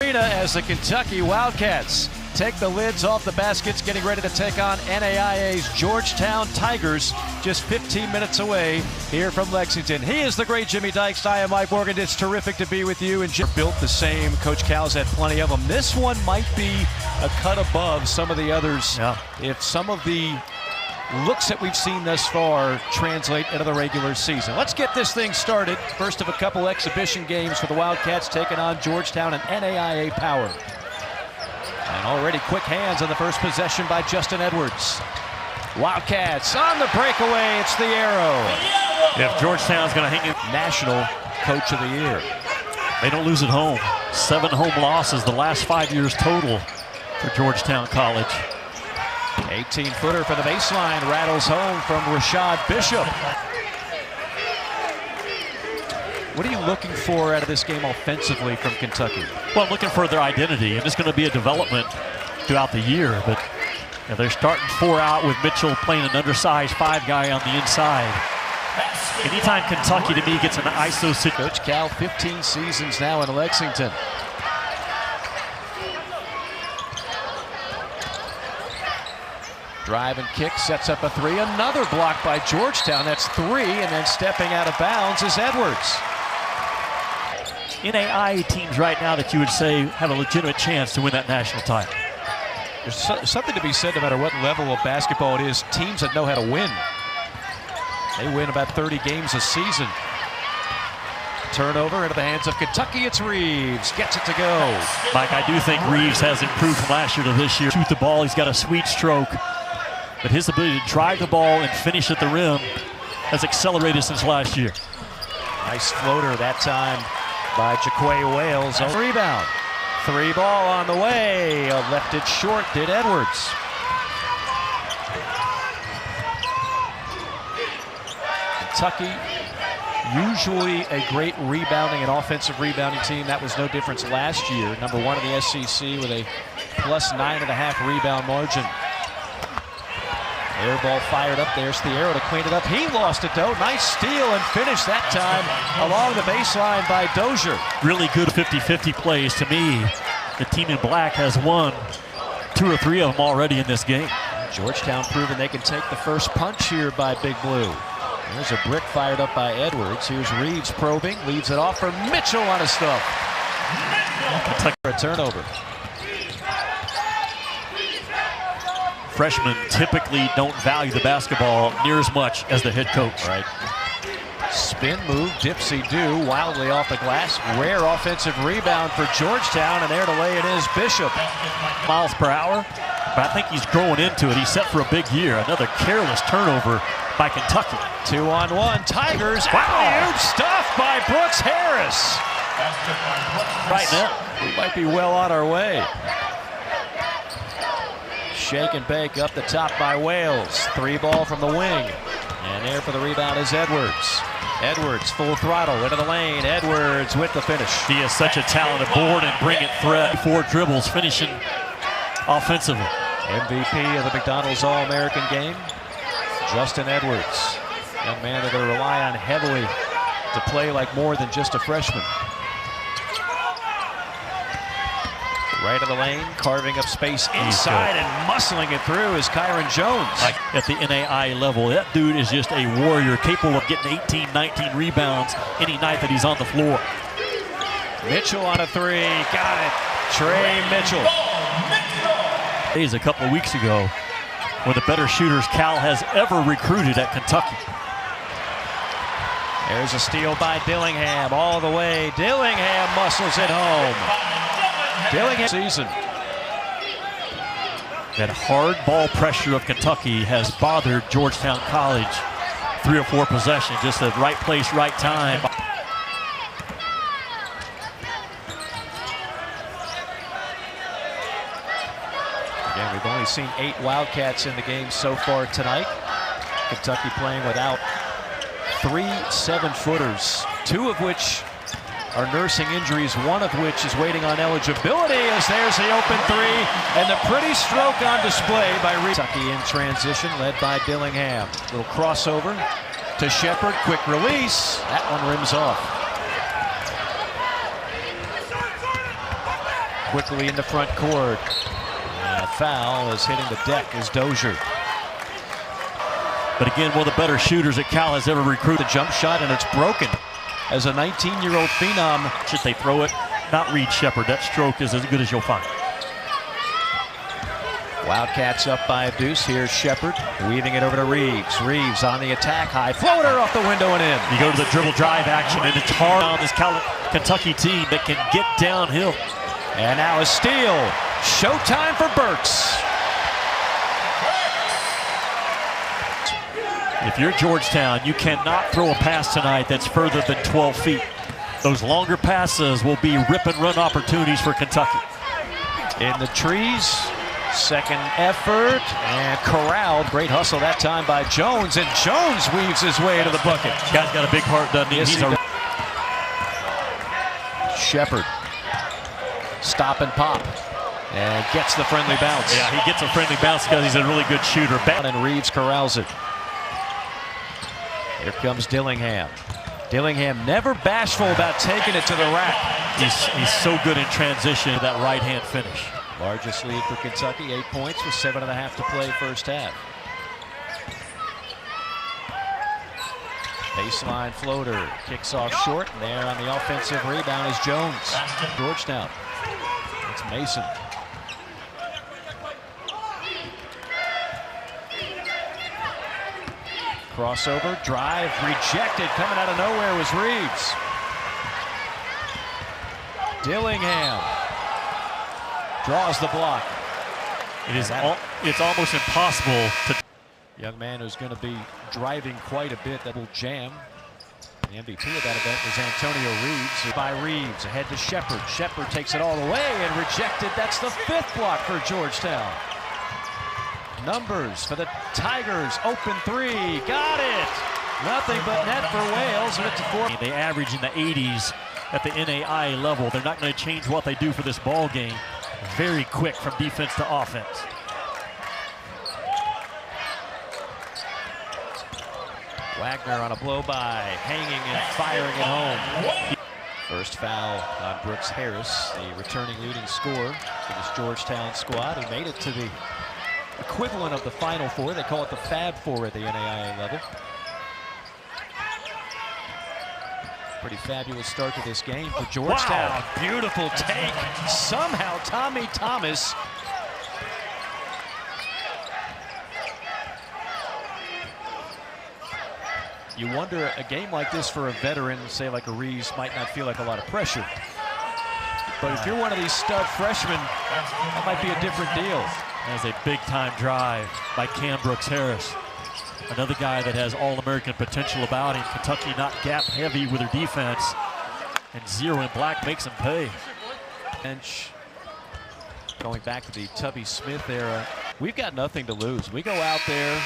arena as the Kentucky Wildcats take the lids off the baskets, getting ready to take on NAIA's Georgetown Tigers, just 15 minutes away here from Lexington. He is the great Jimmy Dykes. I am Mike Morgan. It's terrific to be with you. And Jim built the same. Coach Cal's had plenty of them. This one might be a cut above some of the others. Yeah. If some of the looks that we've seen thus far translate into the regular season. Let's get this thing started. First of a couple exhibition games for the Wildcats, taking on Georgetown and NAIA Power. And already quick hands on the first possession by Justin Edwards. Wildcats on the breakaway. It's the arrow. If Georgetown's going to hang in, National Coach of the Year. they don't lose at home. 7 home losses the last 5 years total for Georgetown College. 18-footer for the baseline, rattles home from Rashad Bishop. What are you looking for out of this game offensively from Kentucky? Well, I'm looking for their identity, and it's going to be a development throughout the year. But they're starting 4 out with Mitchell playing an undersized 5 guy on the inside. Anytime Kentucky, to me, gets an ISO situation. Coach Cal, 15 seasons now in Lexington. Drive and kick, sets up a 3. Another block by Georgetown. That's 3, and then stepping out of bounds is Edwards. NAIA teams right now that you would say have a legitimate chance to win that national title. There's something to be said no matter what level of basketball it is. Teams that know how to win. They win about 30 games a season. Turnover into the hands of Kentucky. It's Reeves. Gets it to go. Mike, I do think Reeves has improved from last year to this year. Shoot the ball. He's got a sweet stroke. But his ability to drive the ball and finish at the rim has accelerated since last year. Nice floater that time by Jaquay Wales. A rebound. 3 ball on the way. Left it short, did Edwards. Kentucky, usually a great rebounding and offensive rebounding team. That was no difference last year. Number 1 in the SEC with a plus 9.5 rebound margin. Air ball fired up. There's the arrow to clean it up. He lost it though. Nice steal and finish that time along the baseline by Dozier. Really good 50-50 plays. To me, the team in black has won 2 or 3 of them already in this game. Georgetown proving they can take the first punch here by Big Blue. There's a brick fired up by Edwards. Here's Reeves probing. Leaves it off for Mitchell on his stuff. A turnover. Freshmen typically don't value the basketball near as much as the head coach. Right. Spin move, dipsy-do, wildly off the glass. Rare offensive rebound for Georgetown, and there to lay it is Bishop. Miles per hour, but I think he's growing into it. He's set for a big year. Another careless turnover by Kentucky. 2-on-1, Tigers. Wow! Stuff by Brooks Harris. Right now, we might be well on our way. Shake and bake up the top by Wales. 3 ball from the wing. And there for the rebound is Edwards. Edwards full throttle into the lane. Edwards with the finish. He is such a talented board and bring it threat. 4 dribbles finishing offensively. MVP of the McDonald's All-American game, Justin Edwards. Young man they're going to rely on heavily to play like more than just a freshman. Right of the lane, carving up space inside and muscling it through is Kyron Jones. Like at the NAIA level, that dude is just a warrior, capable of getting 18, 19 rebounds any night that he's on the floor. Mitchell on a 3, got it. Trey Mitchell. Days a couple of weeks ago, one of the better shooters Cal has ever recruited at Kentucky. There's a steal by Dillingham all the way. Dillingham muscles it home. Dillingham season. That hard ball pressure of Kentucky has bothered Georgetown College. 3 or 4 possessions, just the right place, right time. Again, we've only seen 8 Wildcats in the game so far tonight. Kentucky playing without 3 7-footers, 2 of which are nursing injuries, 1 of which is waiting on eligibility, as there's the open 3 and the pretty stroke on display by Kentucky in transition, led by Dillingham. Little crossover to Shepard, quick release. That one rims off. quickly in the front court. And a foul is hitting the deck is Dozier. But again, one of the better shooters that Cal has ever recruited. The jump shot, and it's broken. As a 19-year-old phenom. Should they throw it? Not Reed Shepherd. That stroke is as good as you'll find. Wildcats up by a deuce. Here's Shepherd weaving it over to Reeves. Reeves on the attack. High floater off the window and in. You go to the dribble drive action, and it's hard on this Kentucky team that can get downhill. And now a steal. Showtime for Burks. If you're Georgetown, you cannot throw a pass tonight that's further than 12 feet. Those longer passes will be rip and run opportunities for Kentucky. In the trees, second effort, and corralled. Great hustle that time by Jones, and Jones weaves his way to the bucket. Guy's got a big heart, doesn't he? Yes, Shepherd, stop and pop, and gets the friendly bounce. Yeah, he gets a friendly bounce because he's a really good shooter. And Reeves corrals it. Here comes Dillingham. Dillingham never bashful about taking it to the rack. He's so good in transition to that right-hand finish. Largest lead for Kentucky, 8 points with 7.5 to play first half. Baseline floater, kicks off short, and there on the offensive rebound is Jones. Georgetown. It's Mason. Crossover, drive, rejected. Coming out of nowhere was Reeves. Dillingham draws the block. It's almost impossible to. Young man who's going to be driving quite a bit. That will jam. The MVP of that event was Antonio Reeves. By Reeves, ahead to Shepherd. Shepherd takes it all the way and rejected. That's the 5th block for Georgetown. Numbers for the Tigers. Open three. Got it. Nothing but net for Wales. And it's a 4. They average in the 80s at the NAIA level. They're not going to change what they do for this ball game. Very quick from defense to offense. Wagner on a blow-by, hanging and firing it home. First foul on Brooks Harris, the returning leading scorer for this Georgetown squad. He made it to the equivalent of the Final Four. They call it the Fab Four at the NAIA level. Pretty fabulous start to this game for Georgetown. Wow. Beautiful take. Somehow Tommy Thomas. You wonder, a game like this for a veteran, say like a Reeves, might not feel like a lot of pressure. But if you're one of these stud freshmen, that might be a different deal. That's a big-time drive by Cam Brooks Harris. Another guy that has All-American potential about him. Kentucky not gap-heavy with their defense. And zero in black makes him pay. Bench, going back to the Tubby Smith era, we've got nothing to lose. We go out there,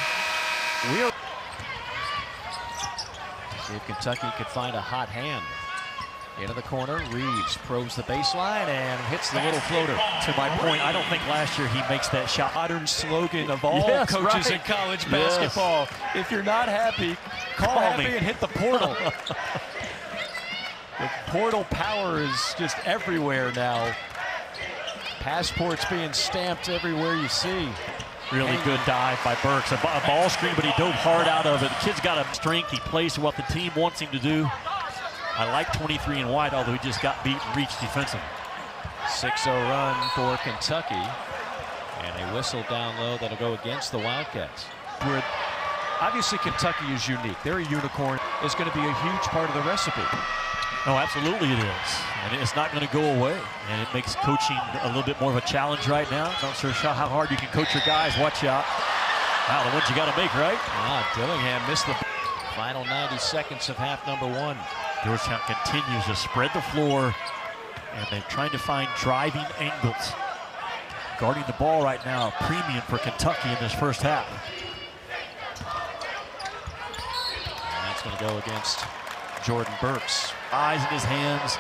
we're... See if Kentucky could find a hot hand. Into the corner, Reeves probes the baseline and hits the little floater. To my point, I don't think last year he makes that shot. Modern slogan of all coaches in college basketball. If you're not happy, call happy and hit the portal. The portal power is just everywhere now. Passports being stamped everywhere you see. Really good dive by Burks. A ball screen, but he dove hard out of it. The kid's got a strength. He plays what the team wants him to do. I like 23 and white, although he just got beat and reached defensively. 6-0 run for Kentucky. And a whistle down low that'll go against the Wildcats. Where obviously Kentucky is unique. They're a unicorn. It's going to be a huge part of the recipe. No, absolutely it is. And it's not going to go away. And it makes coaching a little bit more of a challenge right now. Not sure how hard you can coach your guys. Watch out. Wow, the ones you got to make, right? Dillingham missed the final 90 seconds of half number 1. Georgetown continues to spread the floor, and they're trying to find driving angles. Guarding the ball right now, a premium for Kentucky in this first half. And that's going to go against Jordan Burks. Eyes in his hands.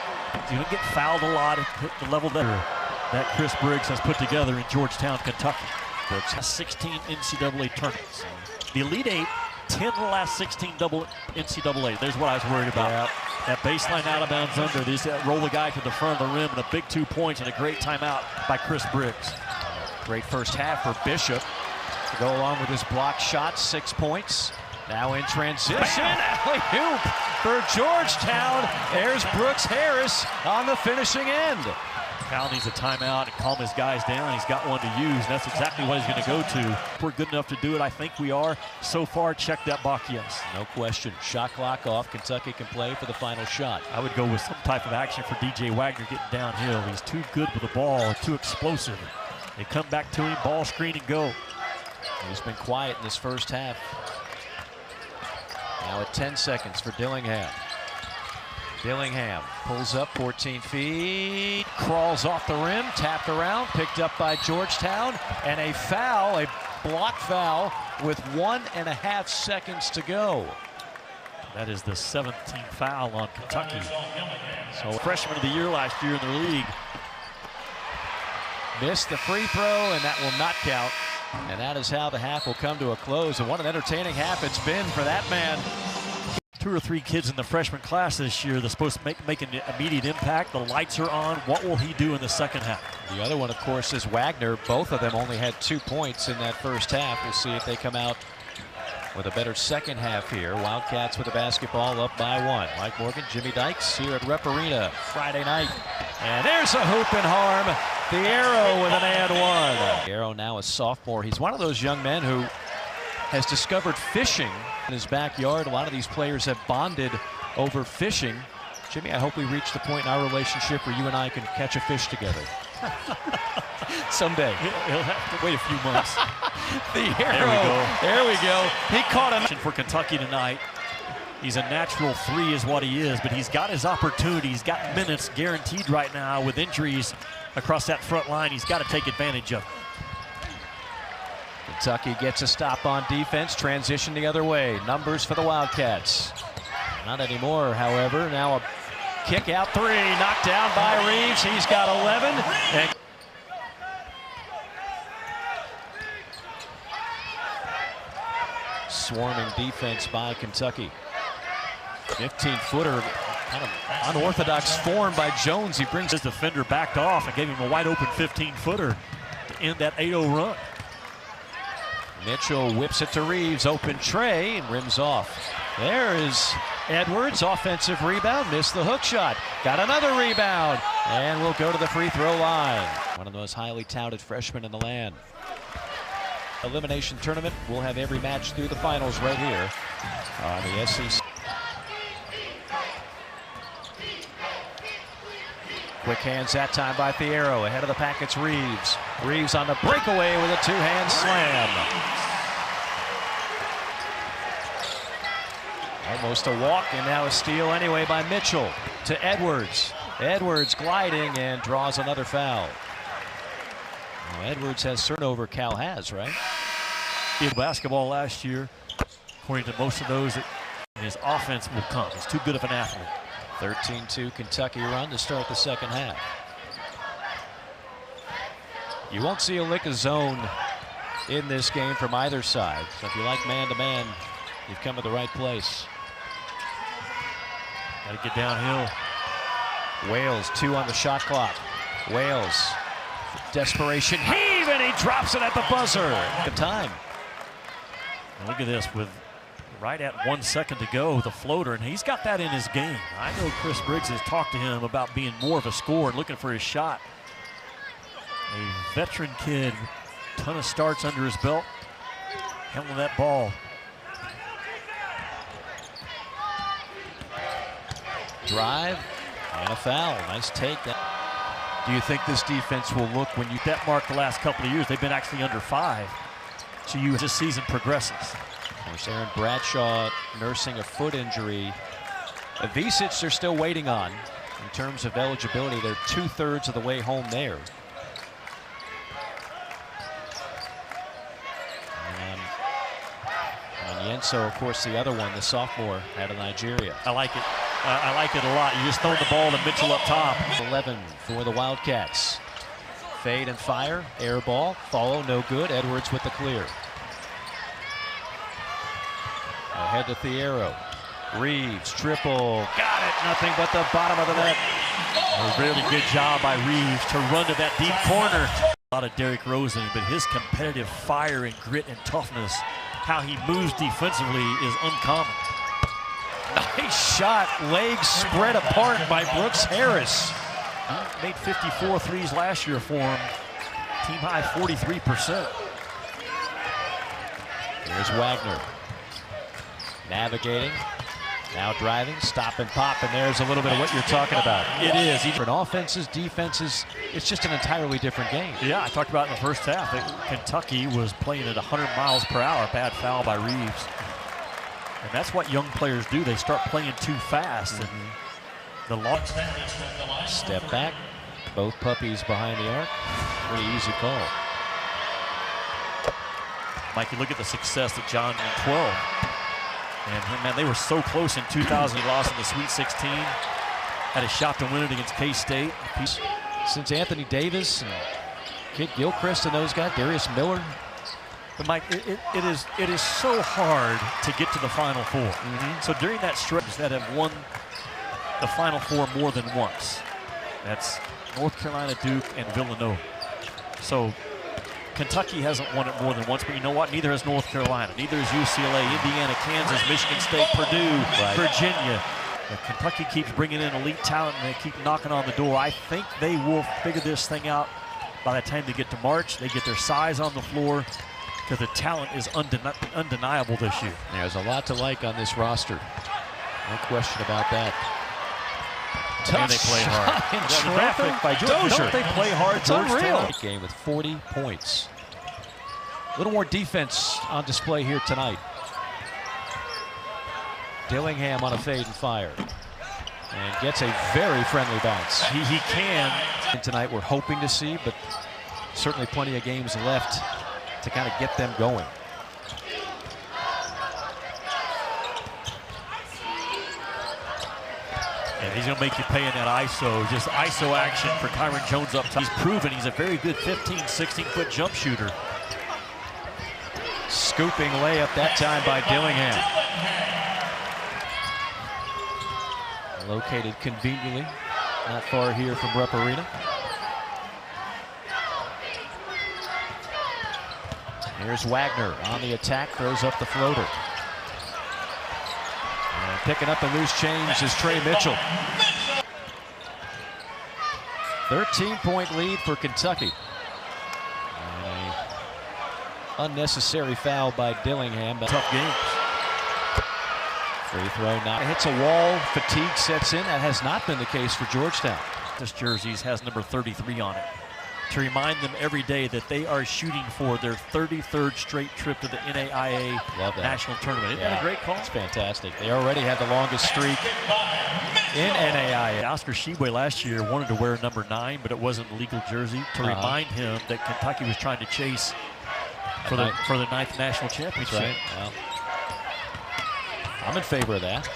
He's going to get fouled a lot at the level that Chris Briggs has put together in Georgetown, Kentucky. Brooks has 16 NCAA tournaments. The Elite Eight 10 of the last 16 double NCAA. There's what I was worried about. Yep. That baseline out of bounds under. They just roll the guy to the front of the rim, and a big 2 points and a great timeout by Chris Briggs. Great first half for Bishop to go along with his block shot, 6 points. Now in transition, alley-oop for Georgetown. There's Brooks Harris on the finishing end. Cal needs a timeout and calm his guys down. He's got one to use, and that's exactly what he's going to go to. If we're good enough to do it, I think we are. So far, check that box, yes. No question. Shot clock off. Kentucky can play for the final shot. I would go with some type of action for DJ Wagner getting downhill. He's too good with the ball, too explosive. They come back to him, ball screen and go. He's been quiet in this first half. Now at 10 seconds for Dillingham. Dillingham pulls up 14 feet, crawls off the rim, tapped around, picked up by Georgetown, and a foul, a block foul with 1.5 seconds to go. That is the 17th foul on Kentucky. So freshman of the year last year in the league. Missed the free throw, and that will not count. And that is how the half will come to a close. And what an entertaining half it's been for that man. 2 or 3 kids in the freshman class this year that's supposed to make an immediate impact. The lights are on. What will he do in the second half? The other one, of course, is Wagner. Both of them only had 2 points in that first half. We'll see if they come out with a better second half here. Wildcats with the basketball up by 1. Mike Morgan, Jimmy Dykes here at Rep Arena Friday night. And there's a hoop and harm. The Arrow with an and 1. The Arrow now a sophomore. He's one of those young men who has discovered fishing in his backyard. A lot of these players have bonded over fishing. Jimmy, I hope we reach the point in our relationship where you and I can catch a fish together. Someday. He'll have to wait a few months. The Arrow. There we go. He caught him. For Kentucky tonight. He's a natural 3 is what he is, but he's got his opportunity. He's got minutes guaranteed right now with injuries across that front line. He's got to take advantage of it. Kentucky gets a stop on defense, transition the other way. Numbers for the Wildcats. Not anymore, however. Now a kick out 3, knocked down by Reeves. He's got 11. And swarming defense by Kentucky. 15-footer, kind of unorthodox form by Jones. He brings his defender backed off and gave him a wide open 15-footer to end that 8-0 run. Mitchell whips it to Reeves, open tray, and rims off. There is Edwards, offensive rebound, missed the hook shot. Got another rebound, and we'll go to the free throw line. One of the most highly touted freshmen in the land. Elimination tournament, we'll have every match through the finals right here on the SEC. Quick hands that time by Thiero. Ahead of the pack, it's Reeves. Reeves on the breakaway with a 2-hand slam. Almost a walk, and now a steal anyway by Mitchell to Edwards. Edwards gliding and draws another foul. Well, Edwards has turnover. Cal has, right? In basketball last year, according to most of those, his offense will come. He's too good of an athlete. 13-2 Kentucky run to start the second half. You won't see a lick of zone in this game from either side. So if you like man-to-man, you've come to the right place. Got to get downhill. Wales, 2 on the shot clock. Wales, desperation heave, and he drops it at the buzzer. Good time. And look at this, with right at 1 second to go, the floater, and he's got that in his game. I know Chris Briggs has talked to him about being more of a scorer and looking for his shot. A veteran kid, ton of starts under his belt, handling that ball. Drive and a foul. Nice take. Do you think this defense will look when you that mark the last couple of years? They've been actually under 5. So you as this season progresses. Of course, Aaron Bradshaw nursing a foot injury. Avicic they're still waiting on in terms of eligibility. They're 2/3 of the way home there. And Yenso, of course, the other one, the sophomore out of Nigeria. I like it. I like it a lot. You just throw the ball to Mitchell up top. 11 for the Wildcats. Fade and fire, air ball, follow, no good. Edwards with the clear. Ahead to Thiero. Reeves, triple. Got it. Nothing but the bottom of the net. A really good job by Reeves to run to that deep corner. A lot of Derrick Rosen, but his competitive fire and grit and toughness, how he moves defensively is uncommon. Nice shot. Legs spread apart by Brooks Harris. He made 54 threes last year for him. Team high 43%. Here's Wagner. Navigating. Now driving, stop and pop, and there's a little bit of what you're talking about. It is. Different offenses, defenses, it's just an entirely different game. Yeah, I talked about in the first half that Kentucky was playing at 100 miles per hour. Bad foul by Reeves. And that's what young players do. They start playing too fast. And the long step back, both puppies behind the arc. Pretty easy call. Mike, you look at the success that John in 12. And man, they were so close in 2000. He lost in the Sweet 16. Had a shot to win it against K-State. Since Anthony Davis and Kid Gilchrist and those guys, Darius Miller. But Mike, it is so hard to get to the Final Four. So during that stretch that have won the Final Four more than once. That's North Carolina, Duke, and Villanova. So Kentucky hasn't won it more than once, but you know what? Neither has North Carolina. Neither is UCLA, Indiana, Kansas, Michigan State, Purdue, Virginia. But Kentucky keeps bringing in elite talent, and they keep knocking on the door. I think they will figure this thing out by the time they get to March. They get their size on the floor, because the talent is undeniable this year. There's a lot to like on this roster. No question about that. And they play hard. In traffic by Dozier. Don't they play hard? It's unreal. Game with 40 points. A little more defense on display here tonight. Dillingham on a fade and fire. And gets a very friendly bounce. He can. Tonight we're hoping to see, but certainly plenty of games left to kind of get them going. And he's going to make you pay in that ISO, just ISO action for Kyron Jones up top. He's proven he's a very good 15, 16-foot jump shooter. Scooping layup that time by Dillingham. Located conveniently, not far here from Rupp Arena. Here's Wagner on the attack, throws up the floater. And picking up the loose change is Trey Mitchell. 13-point lead for Kentucky. And an unnecessary foul by Dillingham. Tough games. Free throw not hits a wall. Fatigue sets in. That has not been the case for Georgetown. This jersey has number 33 on it, to remind them every day that they are shooting for their 33rd straight trip to the NAIA National Tournament. Isn't that a great call? It's fantastic. They already had the longest streak in NAIA. Oscar Tshiebwe last year wanted to wear number 9, but it wasn't a legal jersey, to remind him that Kentucky was trying to chase for the 9th national championship. Right. Well, I'm in favor of that.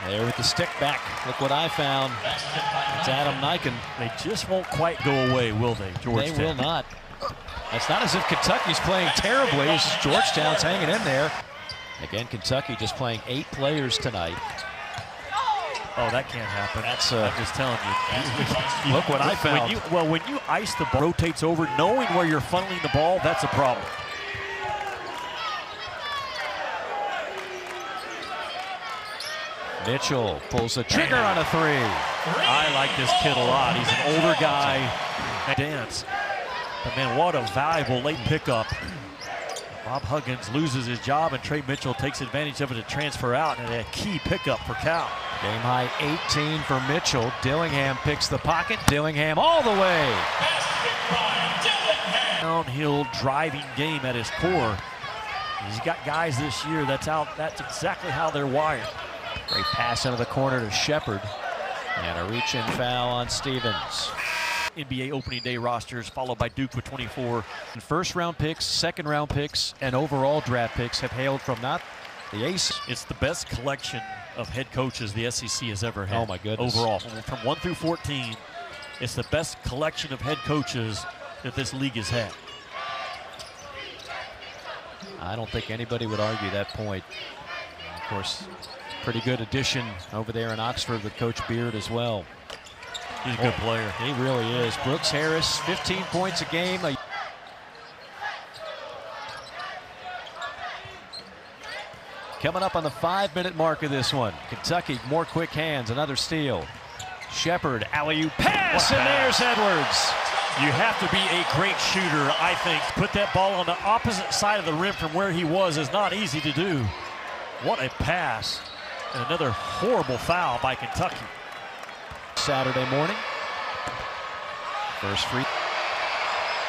There with the stick back. Look what I found. It's Adam Niken. They just won't quite go away, will they, Georgetown? They will not. It's not as if Kentucky's playing terribly. It's just Georgetown's hanging in there. Again, Kentucky just playing 8 players tonight. Oh, that can't happen. That's I'm just telling you. Look what I found. When you ice the ball, rotates over, knowing where you're funneling the ball, that's a problem. Mitchell pulls the trigger on a 3. I like this kid a lot. He's an older guy. Dance. But man, what a valuable late pickup. Bob Huggins loses his job, and Trey Mitchell takes advantage of it to transfer out, and a key pickup for Cal. Game high 18 for Mitchell. Dillingham picks the pocket. Dillingham all the way. Downhill driving game at his core. He's got guys this year that's exactly how they're wired. Great pass into the corner to Shepard. And a reach-in foul on Stevens. NBA opening day rosters, followed by Duke with 24. And first-round picks, second-round picks, and overall draft picks have hailed from not the ace. It's the best collection of head coaches the SEC has ever had. Oh, my goodness. Overall, from 1 through 14, it's the best collection of head coaches that this league has had. I don't think anybody would argue that point. Of course, pretty good addition over there in Oxford with Coach Beard as well. He's a good player. He really is. Brooks Harris, 15 points a game. Coming up on the 5-minute mark of this one. Kentucky, more quick hands, another steal. Shepard, alley-oop pass, and there's Edwards. You have to be a great shooter, I think. Put that ball on the opposite side of the rim from where he was is not easy to do. What a pass. And another horrible foul by Kentucky. Saturday morning. First free.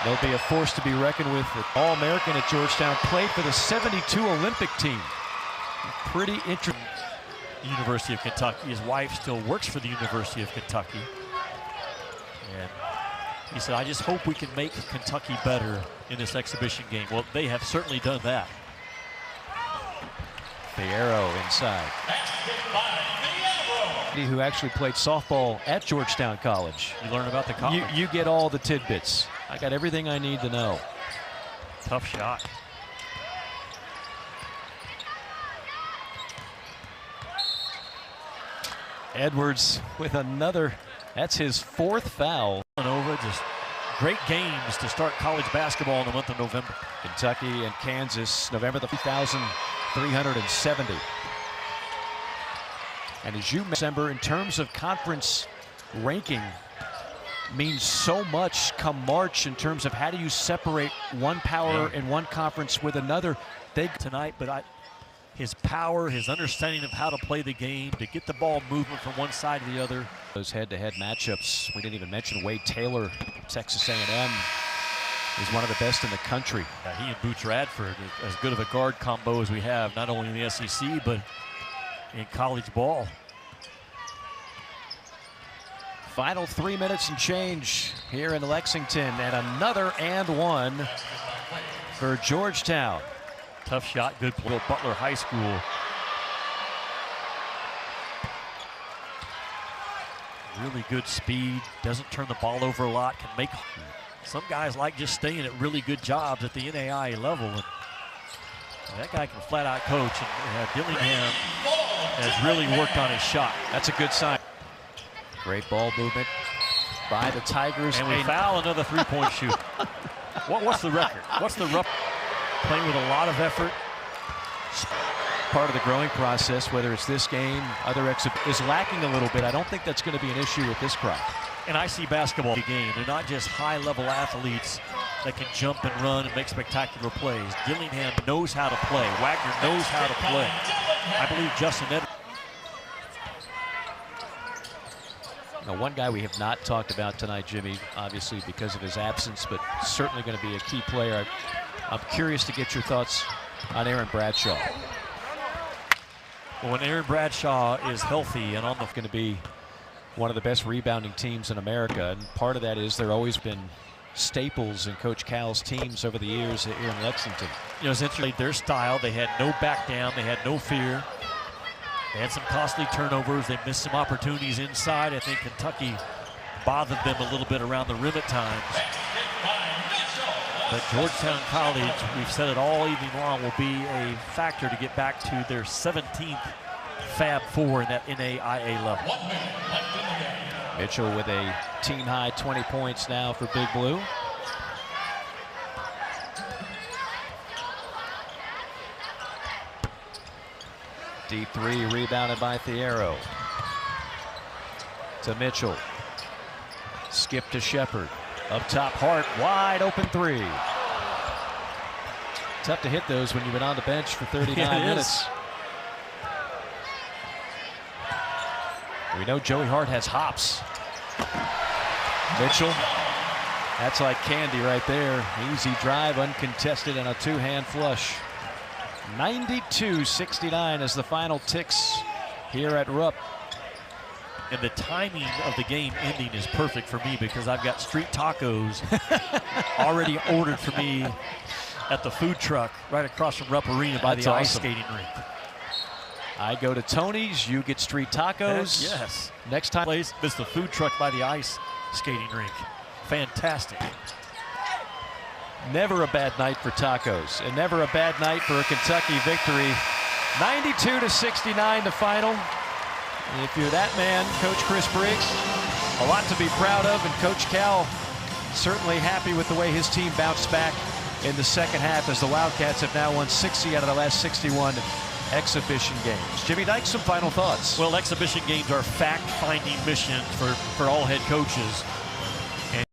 They'll be a force to be reckoned with. All-American at Georgetown, played for the '72 Olympic team. Pretty interesting. University of Kentucky. His wife still works for the University of Kentucky. And he said, I just hope we can make Kentucky better in this exhibition game. Well, they have certainly done that. Fierro inside. Who actually played softball at Georgetown College. You learn about the college. You get all the tidbits. I got everything I need to know. Tough shot. Edwards with another. That's his 4th foul. Over, just great games to start college basketball in the month of November. Kentucky and Kansas, November the 2,370. And as you remember, in terms of conference ranking, means so much come March in terms of how do you separate one power in one conference with another. Tonight, but his power, his understanding of how to play the game, to get the ball moving from one side to the other. Those head-to-head matchups. We didn't even mention Wade Taylor, Texas A&M, is one of the best in the country. Yeah, he and Boots Radford, as good of a guard combo as we have, not only in the SEC, but in college ball. Final 3 minutes and change here in Lexington, and another and one for Georgetown. Tough shot, good play. Butler High School. Really good speed, doesn't turn the ball over a lot, can make. Some guys like just staying at really good jobs at the NAIA level. And that guy can flat out coach, and Dillingham has really worked on his shot. That's a good sign. Great ball movement by the Tigers. And we foul another three-point shooter. What's the record? What's the rough? Playing with a lot of effort. Part of the growing process, whether it's this game, other is lacking a little bit. I don't think that's going to be an issue with this crowd. And I see basketball game. They're not just high-level athletes that can jump and run and make spectacular plays. Dillingham knows how to play. Wagner knows how to play. I believe Justin Edwards. Now, one guy we have not talked about tonight, Jimmy, obviously because of his absence, but certainly going to be a key player. I'm curious to get your thoughts on Aaron Bradshaw. Well, when Aaron Bradshaw is healthy and on the... Going to be one of the best rebounding teams in America, and part of that is there always been staples in Coach Cal's teams over the years here in Lexington. You know, it's interesting, their style, they had no back down, they had no fear. They had some costly turnovers, they missed some opportunities inside. I think Kentucky bothered them a little bit around the rim at times. But Georgetown College, we've said it all evening long, will be a factor to get back to their 17th Fab Four in that NAIA level. Mitchell with a team-high 20 points now for Big Blue. Deep three rebounded by Fierro. To Mitchell. Skip to Shepard. Up top, Hart, wide open three. Tough to hit those when you've been on the bench for 39 minutes. We know Joey Hart has hops. Mitchell, that's like candy right there. Easy drive, uncontested, and a two-hand flush. 92-69 as the final ticks here at Rupp. And the timing of the game ending is perfect for me because I've got street tacos already ordered for me at the food truck right across from Rupp Arena by the ice skating rink. I go to Tony's, you get street tacos. Yes. Next time. Place is the food truck by the ice skating rink. Fantastic. Never a bad night for tacos, and never a bad night for a Kentucky victory. 92-69 the final. And if you're that man, Coach Chris Briggs, a lot to be proud of, and Coach Cal certainly happy with the way his team bounced back in the second half, as the Wildcats have now won 60 out of the last 61 exhibition games. Jimmy Dykes, some final thoughts. Well, exhibition games are fact-finding missions for all head coaches.